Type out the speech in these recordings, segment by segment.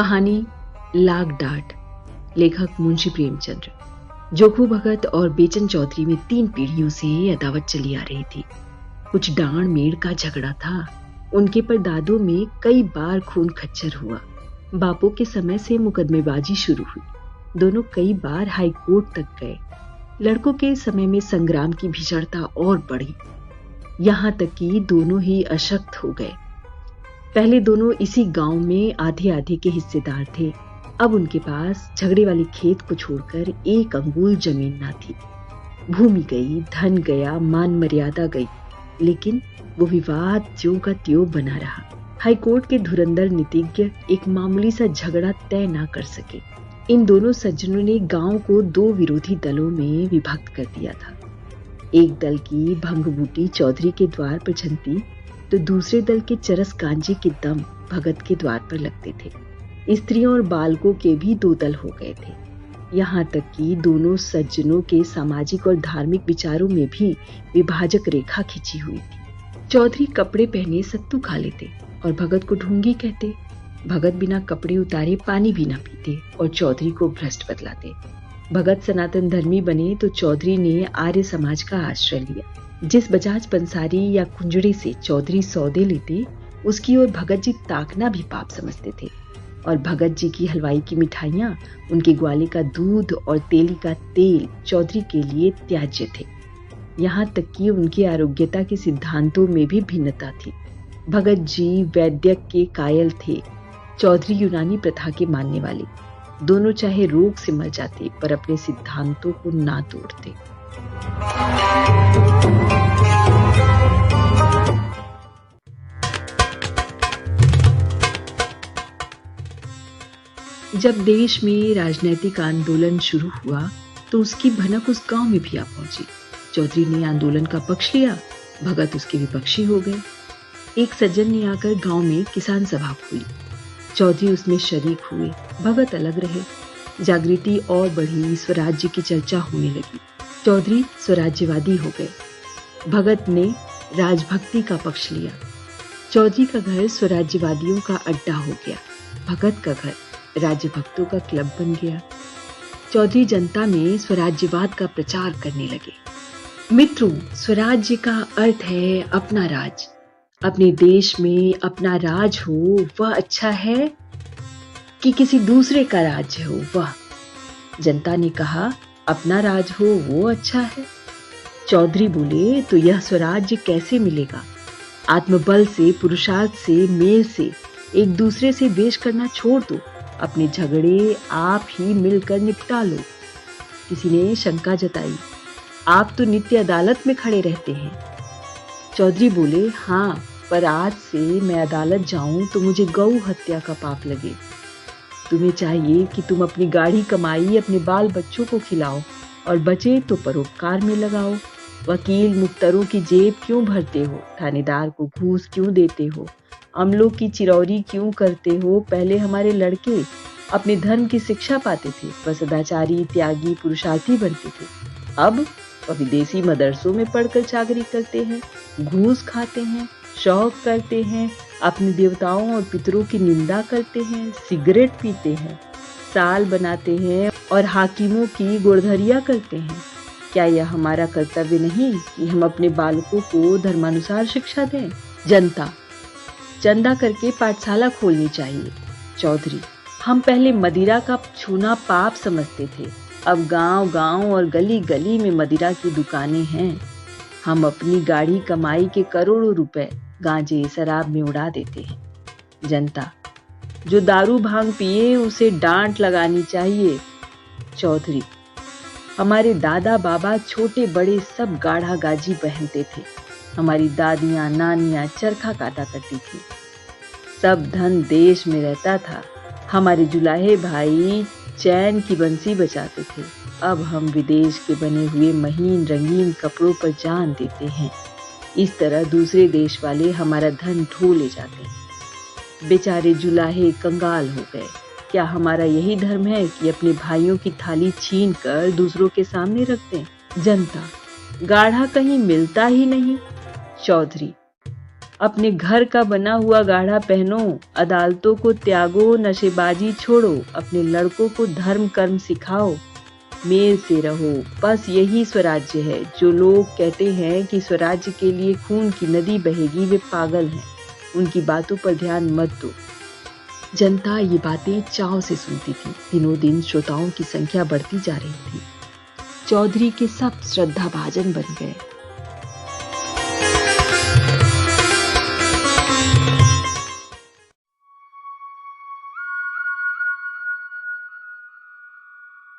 कहानी लाग डांट। लेखक मुंशी प्रेमचंद्र। जोखू भगत और बेचन चौधरी में 3 पीढ़ियों से अदावत चली आ रही थी। कुछ डांड मेड़ का झगड़ा था। उनके परदादों में कई बार खून खच्चर हुआ। बापों के समय से मुकदमेबाजी शुरू हुई। दोनों कई बार हाई कोर्ट तक गए। लड़कों के समय में संग्राम की भीषणता और बढ़ी, यहां तक कि दोनों ही अशक्त हो गए। पहले दोनों इसी गांव में आधे आधे के हिस्सेदार थे। अब उनके पास झगड़े वाले खेत को छोड़कर 1 अंगुल जमीन ना थी। भूमि गई, धन गया, मान मर्यादा गई, लेकिन वो विवाद ज्यों का त्यों बना रहा। हाईकोर्ट के धुरंधर नीतिज्ञ एक मामूली सा झगड़ा तय ना कर सके। इन दोनों सज्जनों ने गांव को 2 विरोधी दलों में विभक्त कर दिया था। एक दल की भंगबूटी चौधरी के द्वार पर जनती, तो दूसरे दल के चरस गांजे के दम भगत के द्वार पर लगते थे। स्त्रियों और बालकों के भी 2 दल हो गए थे। यहाँ तक कि दोनों सज्जनों के सामाजिक और धार्मिक विचारों में भी विभाजक रेखा खिंची हुई थी। चौधरी कपड़े पहने सत्तू खा लेते और भगत को ढोंगी कहते। भगत बिना कपड़े उतारे पानी भी ना पीते और चौधरी को भ्रष्ट बतलाते। भगत सनातन धर्मी बने तो चौधरी ने आर्य समाज का आश्रय लिया। जिस बजाज पंसारी या कुंजड़े से चौधरी सौदे लेते, उसकी ओर भगत जी ताकना भी पाप समझते थे। और भगत जी की हलवाई की मिठाइयाँ, उनके ग्वाले का दूध और तेली का तेल चौधरी के लिए त्याज्य थे। यहाँ तक कि उनकी आरोग्यता के सिद्धांतों में भी भिन्नता थी। भगत जी वैद्यक के कायल थे, चौधरी यूनानी प्रथा के मानने वाले। दोनों चाहे रोग से मर जाते पर अपने सिद्धांतों को ना तोड़ते। जब देश में राजनीतिक आंदोलन शुरू हुआ तो उसकी भनक उस गांव में भी आ पहुंची। चौधरी ने आंदोलन का पक्ष लिया, भगत उसके विपक्षी हो गए। एक सज्जन ने आकर गांव में किसान सभा खोली। चौधरी उसमें शरीक हुए, भगत अलग रहे। जागृति और बढ़ी, स्वराज्य की चर्चा होने लगी। चौधरी स्वराज्यवादी हो गए, भगत ने राजभक्ति का पक्ष लिया। चौधरी का घर स्वराज्यवादियों का अड्डा हो गया, भगत का घर राज्य भक्तों का क्लब बन गया। चौधरी जनता में स्वराज्यवाद का प्रचार करने लगे। मित्रों, स्वराज्य का अर्थ है अपना राज। अपने देश में अपना राज हो वह अच्छा है कि किसी दूसरे का राज्य हो वह। जनता ने कहा अपना राज हो वो अच्छा है। चौधरी बोले तो यह स्वराज्य कैसे मिलेगा? आत्मबल से, पुरुषार्थ से, मेल से एक दूसरे से द्वेष करना छोड़ दो। अपने झगड़े आप ही मिलकर निपटा लो। किसी ने शंका जताई, आप तो नित्य अदालत में खड़े रहते हैं। चौधरी बोले, हाँ, पर आज से मैं अदालत जाऊं तो मुझे गौ हत्या का पाप लगे। तुम्हें चाहिए कि तुम अपनी गाढ़ी कमाई अपने बाल बच्चों को खिलाओ और बचे तो परोपकार में लगाओ। वकील मुख्तरों की जेब क्यों भरते हो? थानेदार को घूस क्यों देते हो? अमलों की चिरौरी क्यों करते हो? पहले हमारे लड़के अपने धर्म की शिक्षा पाते थे, वह सदाचारी, त्यागी, पुरुषार्थी बनते थे। अब वह विदेशी मदरसों में पढ़कर चाकरी करते हैं, घूस खाते हैं, शौक करते हैं, अपने देवताओं और पितरों की निंदा करते हैं, सिगरेट पीते हैं, साल बनाते हैं और हाकिमों की गोड़धरिया करते हैं। क्या यह हमारा कर्तव्य नहीं कि हम अपने बालकों को धर्मानुसार शिक्षा दें? जनता, चंदा करके पाठशाला खोलनी चाहिए। चौधरी, हम पहले मदिरा का छूना पाप समझते थे, अब गांव-गांव और गली-गली में मदिरा की दुकानें हैं। हम अपनी गाढ़ी कमाई के करोड़ों रुपए गांजे शराब में उड़ा देते हैं। जनता, जो दारू भांग पिए उसे डांट लगानी चाहिए। चौधरी, हमारे दादा बाबा छोटे बड़े सब गाढ़ा गाजी पहनते थे। हमारी दादियां नानियां चरखा काटा करती थी। सब धन देश में रहता था। हमारे जुलाहे भाई चैन की बंसी बजाते थे। अब हम विदेश के बने हुए महीन रंगीन कपड़ों पर जान देते हैं। इस तरह दूसरे देश वाले हमारा धन ढो ले जाते हैं। बेचारे जुलाहे कंगाल हो गए। क्या हमारा यही धर्म है कि अपने भाइयों की थाली छीन कर दूसरों के सामने रख दें? जनता, गाढ़ा कहीं मिलता ही नहीं। चौधरी, अपने घर का बना हुआ गाढ़ा पहनो, अदालतों को त्यागो, नशेबाजी छोड़ो, अपने लड़कों को धर्म कर्म सिखाओ, मेल से रहो। बस यही स्वराज्य है। जो लोग कहते हैं कि स्वराज्य के लिए खून की नदी बहेगी, वे पागल हैं। उनकी बातों पर ध्यान मत दो। जनता ये बातें चाव से सुनती थी। दिनों दिन श्रोताओं की संख्या बढ़ती जा रही थी। चौधरी के सब श्रद्धाभाजन बन गए।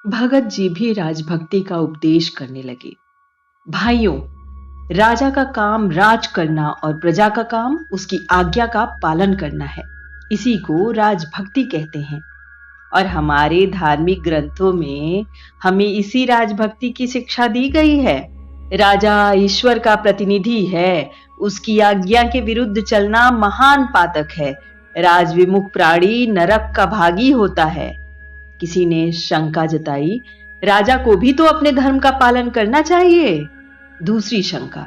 भगत जी भी राजभक्ति का उपदेश करने लगे। भाइयों, राजा का काम राज करना और प्रजा का काम उसकी आज्ञा का पालन करना है। इसी को राजभक्ति कहते हैं और हमारे धार्मिक ग्रंथों में हमें इसी राजभक्ति की शिक्षा दी गई है। राजा ईश्वर का प्रतिनिधि है, उसकी आज्ञा के विरुद्ध चलना महान पातक है। राजविमुख प्राणी नरक का भागी होता है। किसी ने शंका जताई, राजा को भी तो अपने धर्म का पालन करना चाहिए। दूसरी शंका,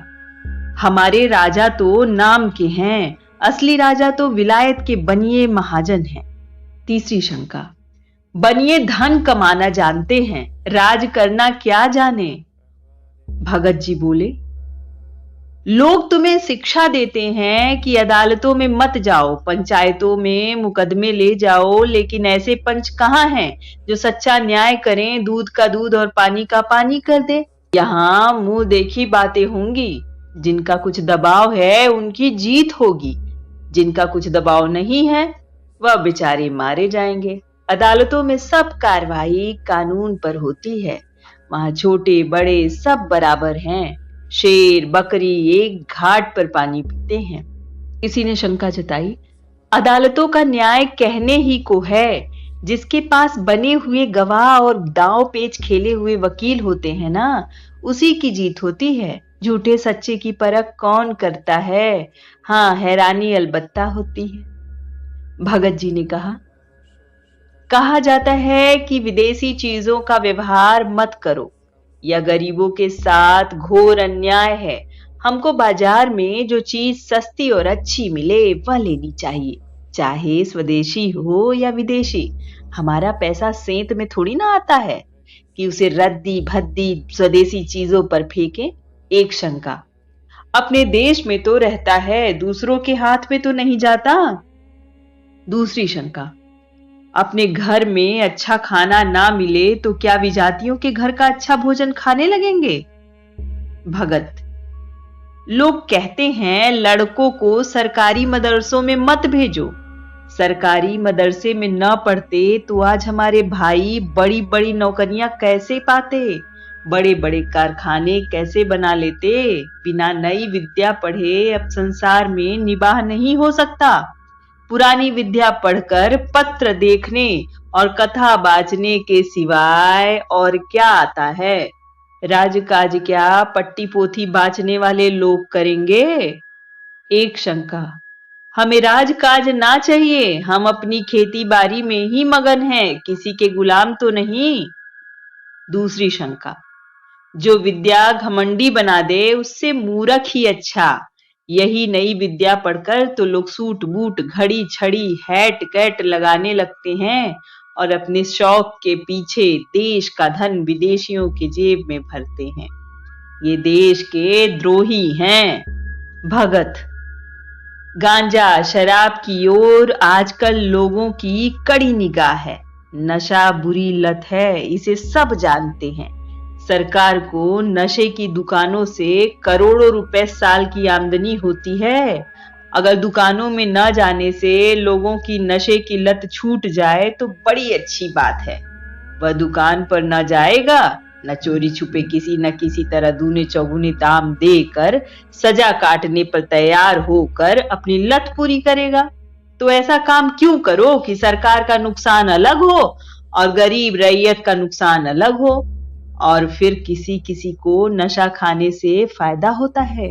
हमारे राजा तो नाम के हैं, असली राजा तो विलायत के बनिए महाजन हैं। तीसरी शंका, बनिए धन कमाना जानते हैं, राज करना क्या जाने। भगत जी बोले, लोग तुम्हें शिक्षा देते हैं कि अदालतों में मत जाओ, पंचायतों में मुकदमे ले जाओ, लेकिन ऐसे पंच कहाँ हैं जो सच्चा न्याय करें, दूध का दूध और पानी का पानी कर दे। यहाँ मुंह देखी बातें होंगी। जिनका कुछ दबाव है उनकी जीत होगी, जिनका कुछ दबाव नहीं है वह बेचारे मारे जाएंगे। अदालतों में सब कार्रवाई कानून पर होती है। वहां छोटे बड़े सब बराबर हैं। शेर बकरी एक घाट पर पानी पीते हैं। किसी ने शंका जताई, अदालतों का न्याय कहने ही को है। जिसके पास बने हुए गवाह और दांव पेच खेले हुए वकील होते हैं ना, उसी की जीत होती है। झूठे सच्चे की परख कौन करता है? हाँ, हैरानी अलबत्ता होती है। भगत जी ने कहा जाता है कि विदेशी चीजों का व्यवहार मत करो, यह गरीबों के साथ घोर अन्याय है। हमको बाजार में जो चीज सस्ती और अच्छी मिले वह लेनी चाहिए, चाहे स्वदेशी हो या विदेशी। हमारा पैसा सेंत में थोड़ी ना आता है कि उसे रद्दी भद्दी स्वदेशी चीजों पर फेंके। एक शंका, अपने देश में तो रहता है, दूसरों के हाथ में तो नहीं जाता। दूसरी शंका, अपने घर में अच्छा खाना ना मिले तो क्या विजातियों के घर का अच्छा भोजन खाने लगेंगे? भगत, लोग कहते हैं लड़कों को सरकारी मदरसों में मत भेजो। सरकारी मदरसे में न पढ़ते तो आज हमारे भाई बड़ी बड़ी नौकरियां कैसे पाते, बड़े बड़े कारखाने कैसे बना लेते। बिना नई विद्या पढ़े अब संसार में निबाह नहीं हो सकता। पुरानी विद्या पढ़कर पत्र देखने और कथा बाचने के सिवाय और क्या आता है? राजकाज क्या पट्टी पोथी बाचने वाले लोग करेंगे? एक शंका, हमें राजकाज ना चाहिए, हम अपनी खेती बाड़ी में ही मगन हैं, किसी के गुलाम तो नहीं। दूसरी शंका, जो विद्या घमंडी बना दे उससे मूर्ख ही अच्छा। यही नई विद्या पढ़कर तो लोग सूट बूट घड़ी छड़ी हैट कैट लगाने लगते हैं और अपने शौक के पीछे देश का धन विदेशियों के जेब में भरते हैं। ये देश के द्रोही हैं। भगत, गांजा शराब की ओर आजकल लोगों की कड़ी निगाह है। नशा बुरी लत है, इसे सब जानते हैं। सरकार को नशे की दुकानों से करोड़ों रुपए साल की आमदनी होती है। अगर दुकानों में न जाने से लोगों की नशे की लत छूट जाए तो बड़ी अच्छी बात है। वह दुकान पर न जाएगा, न चोरी छुपे किसी न किसी तरह दूने चौगुने दाम देकर सजा काटने पर तैयार होकर अपनी लत पूरी करेगा। तो ऐसा काम क्यों करो कि सरकार का नुकसान अलग हो और गरीब रैयत का नुकसान अलग हो। और फिर किसी किसी को नशा खाने से फायदा होता है।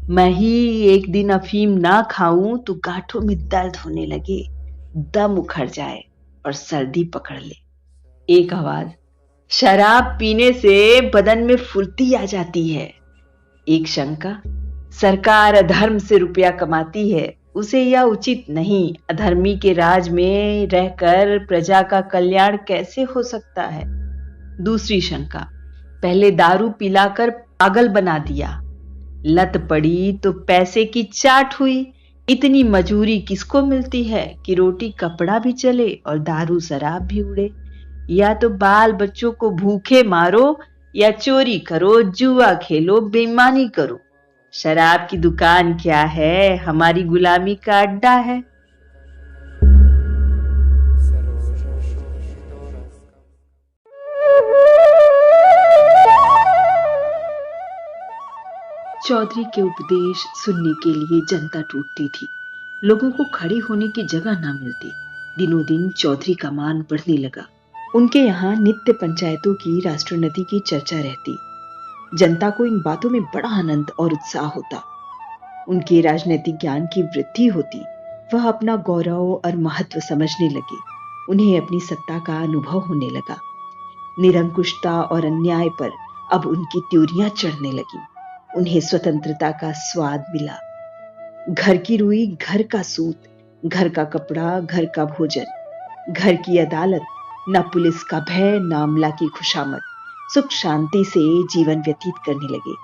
मैं ही एक दिन अफीम ना खाऊं तो गांठों में दर्द होने लगे, दम उखड़ जाए और सर्दी पकड़ ले। एक आवाज, शराब पीने से बदन में फुर्ती आ जाती है। एक शंका, सरकार अधर्म से रुपया कमाती है, उसे यह उचित नहीं। अधर्मी के राज में रहकर प्रजा का कल्याण कैसे हो सकता है? दूसरी शंका, पहले दारू पिलाकर पागल बना दिया, लत पड़ी तो पैसे की चाट हुई। इतनी मजूरी किसको मिलती है कि रोटी कपड़ा भी चले और दारू शराब भी उड़े? या तो बाल बच्चों को भूखे मारो या चोरी करो, जुआ खेलो, बेईमानी करो। शराब की दुकान क्या है, हमारी गुलामी का अड्डा है। चौधरी के उपदेश सुनने के लिए जनता टूटती थी। लोगों को खड़े होने की जगह ना मिलती। दिनों दिन चौधरी का मान बढ़ने लगा। उनके यहाँ नित्य पंचायतों की राष्ट्रोन्नति की चर्चा रहती। जनता को इन बातों में बड़ा आनंद और उत्साह होता। उनके राजनीतिक ज्ञान की वृद्धि होती। वह अपना गौरव और महत्व समझने लगे। उन्हें अपनी सत्ता का अनुभव होने लगा। निरंकुशता और अन्याय पर अब उनकी त्योरियां चढ़ने लगी। उन्हें स्वतंत्रता का स्वाद मिला। घर की रुई, घर का सूत, घर का कपड़ा, घर का भोजन, घर की अदालत, न पुलिस का भय, न अमला की खुशामद। सुख शांति से जीवन व्यतीत करने लगे।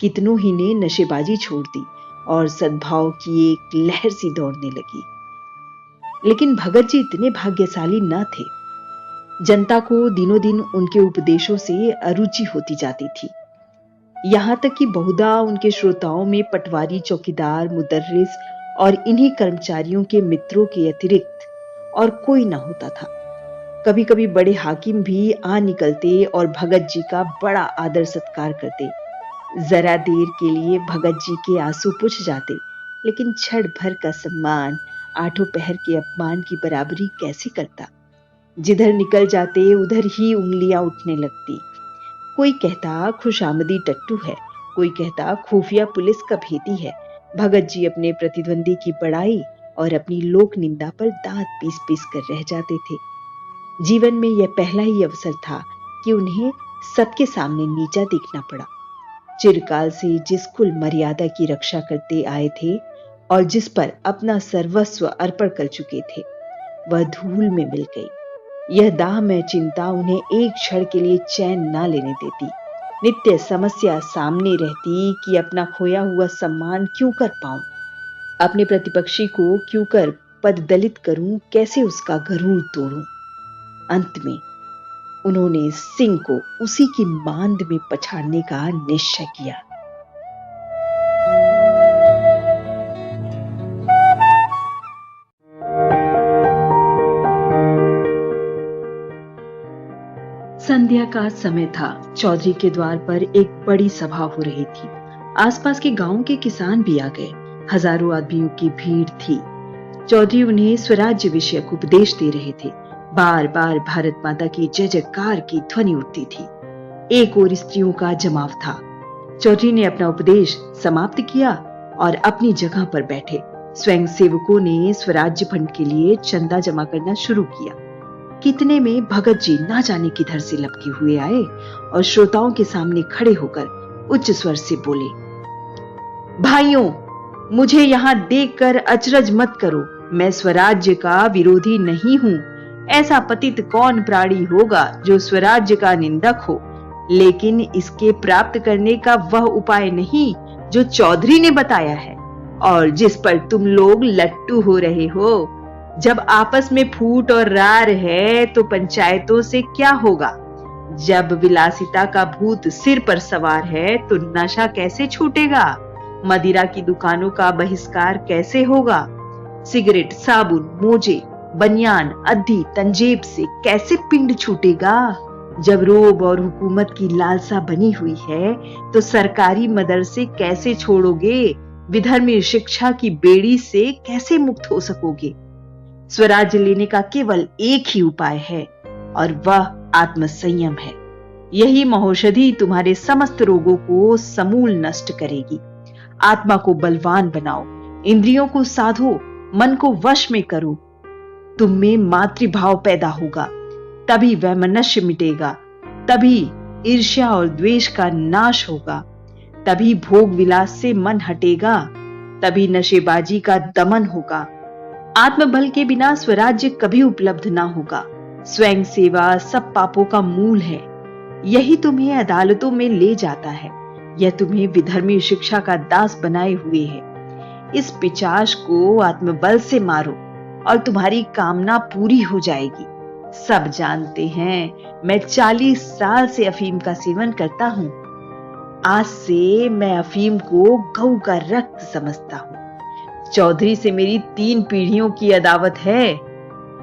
कितनों ही ने नशेबाजी छोड़ दी और सद्भाव की एक लहर सी दौड़ने लगी। लेकिन भगत जी इतने भाग्यशाली न थे। जनता को दिनों दिन उनके उपदेशों से अरुचि होती जाती थी। यहां तक कि बहुधा उनके श्रोताओं में पटवारी, चौकीदार, मुदर्रिस और इन्हीं कर्मचारियों के मित्रों के अतिरिक्त और कोई ना होता था। कभी कभी बड़े हाकिम भी आ निकलते और भगत जी का बड़ा आदर सत्कार करते। जरा देर के लिए भगत जी के आंसू पुछ जाते, लेकिन क्षण भर का सम्मान आठों पहर के अपमान की बराबरी कैसे करता? जिधर निकल जाते उधर ही उंगलियां उठने लगती। कोई कहता खुशामदी टट्टू है, कोई कहता खुफिया पुलिस का भेदी है। भगत जी अपने प्रतिद्वंदी की बड़ाई और अपनी लोक निंदा पर दांत पीस पीस कर रह जाते थे। जीवन में यह पहला ही अवसर था कि उन्हें सबके सामने नीचा दिखना पड़ा। चिरकाल से जिस कुल मर्यादा की रक्षा करते आए थे और जिस पर अपना सर्वस्व अर्पण कर चुके थे, वह धूल में मिल गई। यह दाह में चिंता उन्हें एक क्षण के लिए चैन ना लेने देती। नित्य समस्या सामने रहती कि अपना खोया हुआ सम्मान क्यों कर पाऊं, अपने प्रतिपक्षी को क्यों कर पद दलित करूं, कैसे उसका गरूर तोड़ूं। अंत में उन्होंने सिंह को उसी की मांद में पछाड़ने का निश्चय किया। संध्या का समय था। चौधरी के द्वार पर एक बड़ी सभा हो रही थी। आसपास के गांवों के किसान भी आ गए। हजारों आदमियों की भीड़ थी। चौधरी उन्हें स्वराज्य विषयक उपदेश दे रहे थे। बार बार भारत माता की जय जयकार की ध्वनि उठती थी। एक और स्त्रियों का जमाव था। चौधरी ने अपना उपदेश समाप्त किया और अपनी जगह पर बैठे स्वयं सेवकों ने स्वराज्य फंड के लिए चंदा जमा करना शुरू किया। कितने में भगत जी ना जाने किधर से लपके हुए आए और श्रोताओं के सामने खड़े होकर उच्च स्वर से बोले, भाइयों, मुझे यहां देखकर अचरज मत करो। मैं स्वराज्य का विरोधी नहीं हूं। ऐसा पतित कौन प्राणी होगा जो स्वराज्य का निंदक हो, लेकिन इसके प्राप्त करने का वह उपाय नहीं जो चौधरी ने बताया है और जिस पर तुम लोग लट्टू हो रहे हो। जब आपस में फूट और रार है तो पंचायतों से क्या होगा? जब विलासिता का भूत सिर पर सवार है तो नशा कैसे छूटेगा? मदिरा की दुकानों का बहिष्कार कैसे होगा? सिगरेट, साबुन, मोजे, बनियान, अद्धी, तंजेब से कैसे पिंड छूटेगा? जब रोब और हुकूमत की लालसा बनी हुई है तो सरकारी मदरसे कैसे छोड़ोगे? विधर्मी शिक्षा की बेड़ी से कैसे मुक्त हो सकोगे? स्वराज्य लेने का केवल एक ही उपाय है और वह आत्मसंयम है। यही महौषधि तुम्हारे समस्त रोगों को समूल नष्ट करेगी। आत्मा को बलवान बनाओ, इंद्रियों को साधो, मन को वश में करो। तुम में मातृभाव पैदा होगा, तभी वैमनस्य मिटेगा, तभी ईर्ष्या और द्वेष का नाश होगा, तभी भोग विलास से मन हटेगा, तभी नशेबाजी का दमन होगा। आत्मबल के बिना स्वराज्य कभी उपलब्ध ना होगा। स्वयं सेवा सब पापों का मूल है। यही तुम्हें अदालतों में ले जाता है। यह तुम्हें विधर्मी शिक्षा का दास बनाए हुए है। इस पिशाच को आत्मबल से मारो और तुम्हारी कामना पूरी हो जाएगी। सब जानते हैं मैं 40 साल से अफीम का सेवन करता हूं। आज से मैं अफीम को गऊ का रक्त समझता हूं। चौधरी से मेरी 3 पीढ़ियों की अदावत है।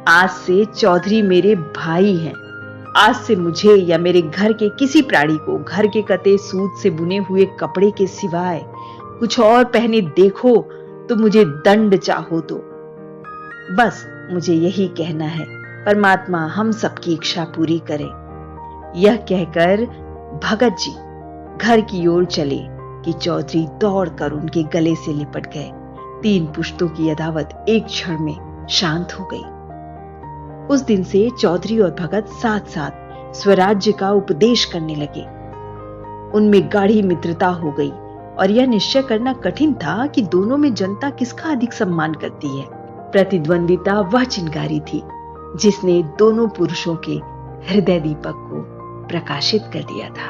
आज से चौधरी मेरे भाई हैं। आज से मुझे या मेरे घर के किसी प्राणी को घर के कते सूत से बुने हुए कपड़े के सिवाय कुछ और पहने देखो तो मुझे दंड चाहो दो। बस मुझे यही कहना है, परमात्मा हम सबकी इच्छा पूरी करे। यह कहकर भगत जी घर की ओर चले कि चौधरी दौड़कर उनके गले से लिपट गए। 3 पुश्तों की अदावत एक क्षण में शांत हो गई। उस दिन से चौधरी और भगत साथ साथ स्वराज्य का उपदेश करने लगे। उनमें गाढ़ी मित्रता हो गई और यह निश्चय करना कठिन था कि दोनों में जनता किसका अधिक सम्मान करती है। प्रतिद्वंदिता वह चिंगारी थी जिसने दोनों पुरुषों के हृदय दीपक को प्रकाशित कर दिया था।